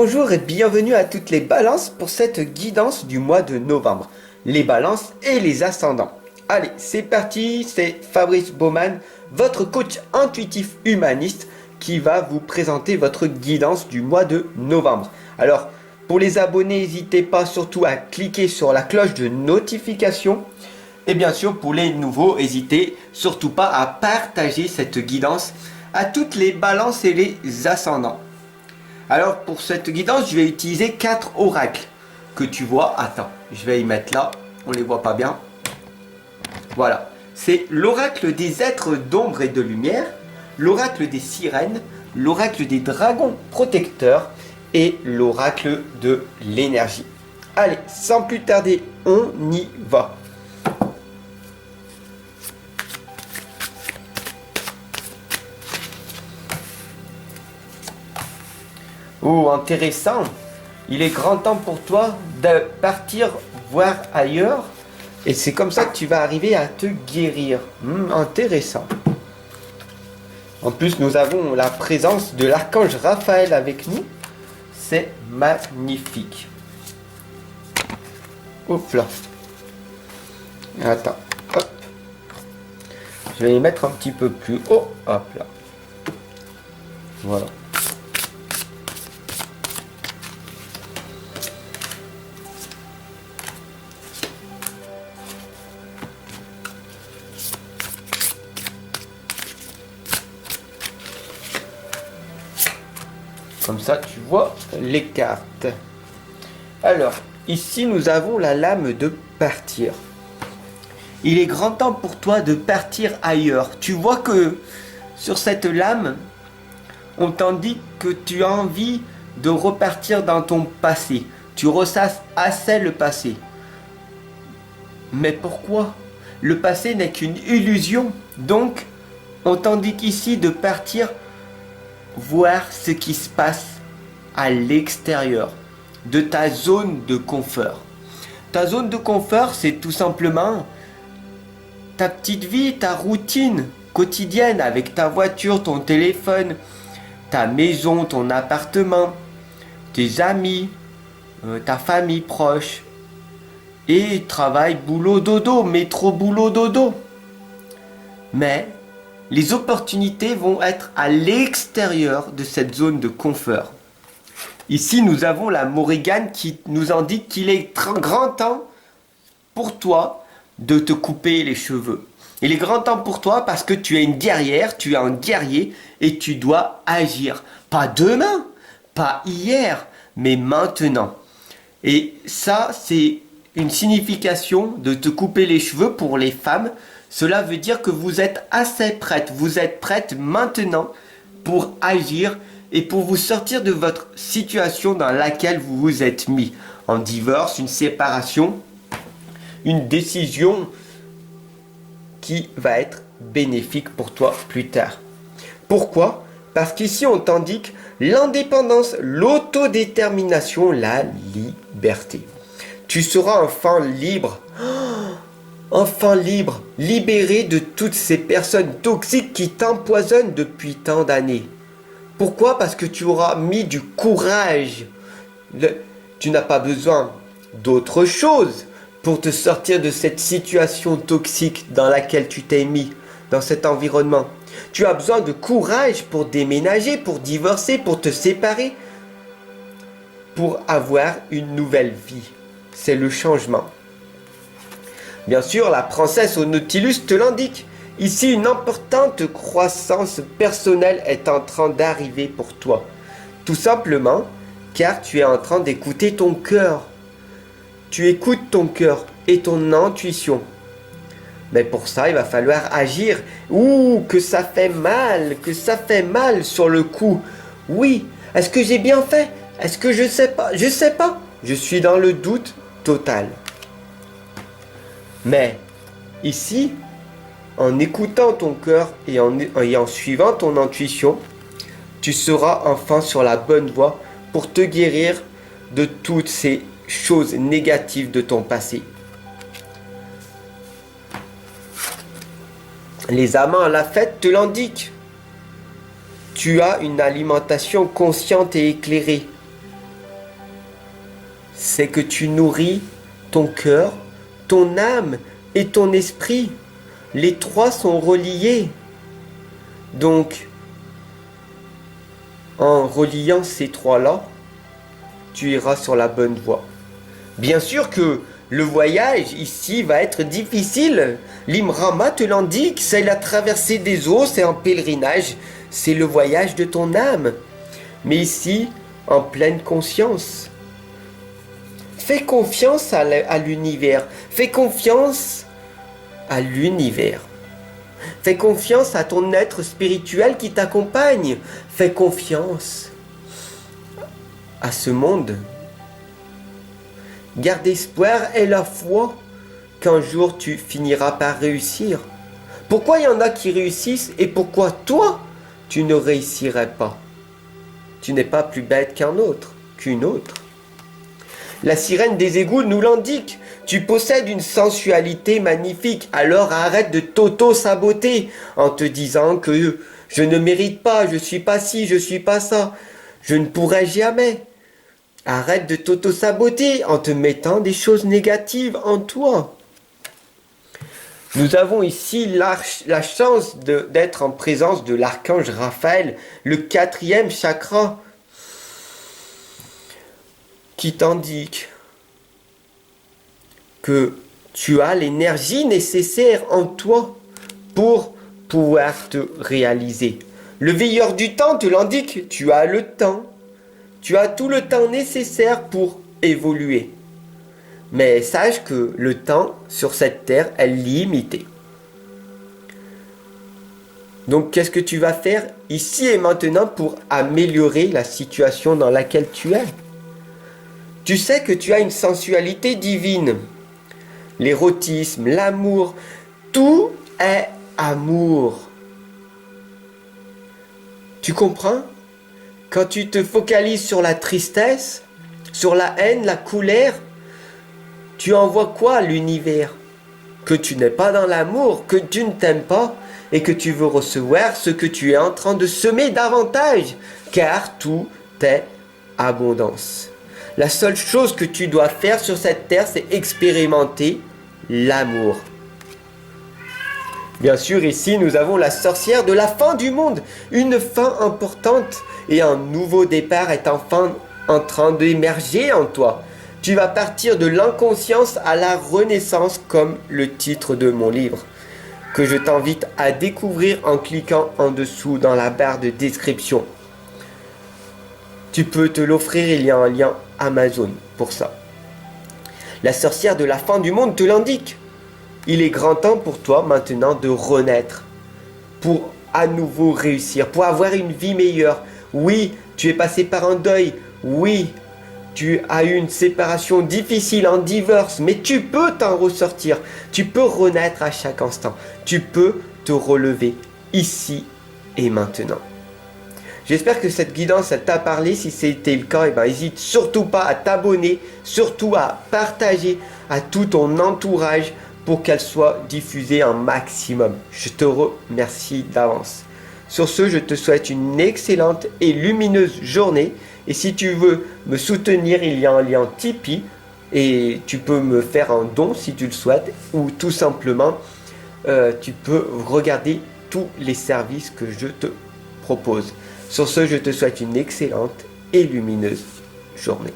Bonjour et bienvenue à toutes les balances pour cette guidance du mois de novembre. Les balances et les ascendants. Allez, c'est parti, c'est Fabrice Baumann, votre coach intuitif humaniste qui va vous présenter votre guidance du mois de novembre. Alors, pour les abonnés, n'hésitez pas surtout à cliquer sur la cloche de notification. Et bien sûr, pour les nouveaux, n'hésitez surtout pas à partager cette guidance à toutes les balances et les ascendants. Alors pour cette guidance, je vais utiliser 4 oracles que tu vois. Attends, je vais y mettre là, on les voit pas bien. Voilà, c'est l'oracle des êtres d'ombre et de lumière, l'oracle des sirènes, l'oracle des dragons protecteurs et l'oracle de l'énergie. Allez, sans plus tarder, on y va. Oh, intéressant. Il est grand temps pour toi de partir voir ailleurs. Et c'est comme ça que tu vas arriver à te guérir. Intéressant. En plus, nous avons la présence de l'archange Raphaël avec nous. C'est magnifique. Hop là. Attends. Hop. Je vais les mettre un petit peu plus haut. Hop là. Voilà. Comme ça, tu vois les cartes. Alors, ici, nous avons la lame de partir. Il est grand temps pour toi de partir ailleurs. Tu vois que sur cette lame, on t'indique que tu as envie de repartir dans ton passé. Tu ressasses assez le passé. Mais pourquoi? Le passé n'est qu'une illusion. Donc, on t'indique ici de partir voir ce qui se passe à l'extérieur de ta zone de confort. Ta zone de confort, c'est tout simplement ta petite vie, ta routine quotidienne avec ta voiture, ton téléphone, ta maison, ton appartement, tes amis, ta famille proche, et travail, boulot, dodo, métro, boulot, dodo. Mais les opportunités vont être à l'extérieur de cette zone de confort. Ici, nous avons la Morrigan qui nous indique qu'il est grand temps pour toi de te couper les cheveux. Il est grand temps pour toi parce que tu es une guerrière, tu es un guerrier et tu dois agir. Pas demain, pas hier, mais maintenant. Et ça, c'est une signification de te couper les cheveux pour les femmes. Cela veut dire que vous êtes assez prête, vous êtes prête maintenant pour agir et pour vous sortir de votre situation dans laquelle vous vous êtes mis. Un divorce, une séparation, une décision qui va être bénéfique pour toi plus tard. Pourquoi? Parce qu'ici on t'indique l'indépendance, l'autodétermination, la liberté. Tu seras enfin libre. Enfin libre, libéré de toutes ces personnes toxiques qui t'empoisonnent depuis tant d'années. Pourquoi? Parce que tu auras mis du courage. Tu n'as pas besoin d'autre chose pour te sortir de cette situation toxique dans laquelle tu t'es mis, dans cet environnement. Tu as besoin de courage pour déménager, pour divorcer, pour te séparer, pour avoir une nouvelle vie. C'est le changement. Bien sûr, la princesse au Nautilus te l'indique. Ici, une importante croissance personnelle est en train d'arriver pour toi. Tout simplement car tu es en train d'écouter ton cœur. Tu écoutes ton cœur et ton intuition. Mais pour ça, il va falloir agir. Ouh, que ça fait mal sur le coup. Oui, est-ce que j'ai bien fait? Est-ce que je sais pas? Je sais pas. Je suis dans le doute total. Mais ici, en écoutant ton cœur et en suivant ton intuition, tu seras enfin sur la bonne voie pour te guérir de toutes ces choses négatives de ton passé. Les amants à la fête te l'indiquent. Tu as une alimentation consciente et éclairée. c'est que tu nourris ton cœur, ton âme et ton esprit. Les trois sont reliés. Donc, en reliant ces trois-là, tu iras sur la bonne voie. Bien sûr que le voyage ici va être difficile. L'Imrama te l'indique, c'est la traversée des eaux, c'est un pèlerinage, c'est le voyage de ton âme. Mais ici, en pleine conscience. Fais confiance à l'univers. Fais confiance à l'univers. Fais confiance à ton être spirituel qui t'accompagne. Fais confiance à ce monde. Garde espoir et la foi qu'un jour tu finiras par réussir. Pourquoi il y en a qui réussissent et pourquoi toi, tu ne réussirais pas? Tu n'es pas plus bête qu'une autre. La sirène des égouts nous l'indique. Tu possèdes une sensualité magnifique, alors arrête de t'auto-saboter en te disant que je ne mérite pas, je suis pas ci, je suis pas ça, je ne pourrai jamais. Arrête de t'auto-saboter en te mettant des choses négatives en toi. Nous avons ici la chance d'être en présence de l'archange Raphaël, le 4e chakra, qui t'indique que tu as l'énergie nécessaire en toi pour pouvoir te réaliser. Le veilleur du temps te l'indique, tu as le temps. Tu as tout le temps nécessaire pour évoluer. Mais sache que le temps sur cette terre est limité. Donc qu'est-ce que tu vas faire ici et maintenant pour améliorer la situation dans laquelle tu es? Tu sais que tu as une sensualité divine. L'érotisme, l'amour, tout est amour. Tu comprends? Quand tu te focalises sur la tristesse, sur la haine, la colère, tu envoies quoi à l'univers? Que tu n'es pas dans l'amour, que tu ne t'aimes pas et que tu veux recevoir ce que tu es en train de semer davantage, car tout est abondance. La seule chose que tu dois faire sur cette terre, c'est expérimenter l'amour. Bien sûr, ici, nous avons la sorcière de la fin du monde, une fin importante et un nouveau départ est enfin en train d'émerger en toi. Tu vas partir de l'inconscience à la renaissance, comme le titre de mon livre, que je t'invite à découvrir en cliquant en dessous dans la barre de description. Tu peux te l'offrir, il y a un lien Amazon pour ça. La sorcière de la fin du monde te l'indique. Il est grand temps pour toi maintenant de renaître, pour à nouveau réussir, pour avoir une vie meilleure. Oui, tu es passé par un deuil. Oui, tu as eu une séparation difficile, un divorce, mais tu peux t'en ressortir. Tu peux renaître à chaque instant. Tu peux te relever ici et maintenant. J'espère que cette guidance t'a parlé. Si c'était le cas, n'hésite surtout pas à t'abonner, surtout à partager à tout ton entourage pour qu'elle soit diffusée un maximum. Je te remercie d'avance. Sur ce, je te souhaite une excellente et lumineuse journée. Et si tu veux me soutenir, il y a un lien Tipeee et tu peux me faire un don si tu le souhaites, ou tout simplement tu peux regarder tous les services que je te propose. Sur ce, je te souhaite une excellente et lumineuse journée.